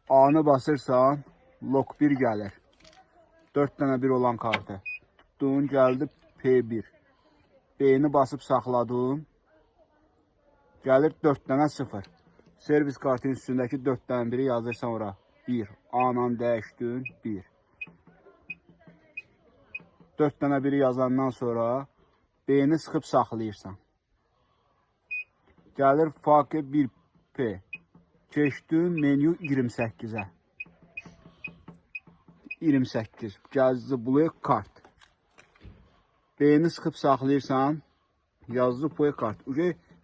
A-nı basırsan, lok 1 gəlir. 4 dənə 1 olan kartı. Tutdun, gəldi P1. B-ni basıb saxladın. Gəlir 4 dənə 0. Servis kartının üstündəki 4 dənə 1-i yazırsan ora. 1. A-la dəyişdin, 1. 4 dənə 1-i yazandan sonra B-ni sıxıb saxlayırsan. Gəlir fakir 1P. Keçdin menyu 28-ə. 28. Gəzdi buluya kart. B-ni sıxıb saxlayırsan. Yazdı buluya kart.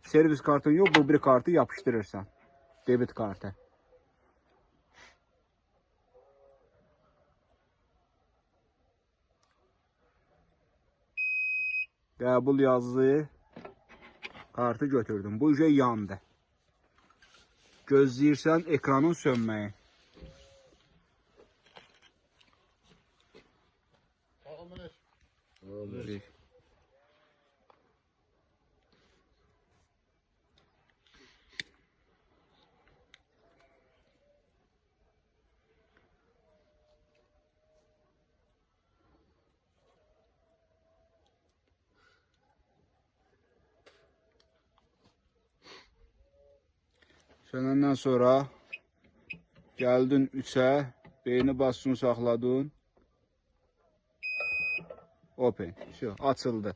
Servis kartın yox, bu bir kartı yapışdırırsan. Debit kartı. Qəbul yazdı. Kartı götürdüm. Bu yandı. Gözləyirsən ekranın sönməyi. Sönəndən sonra gəldin 3'ə, B-ni basdın, saxladın. Open. Açıldı.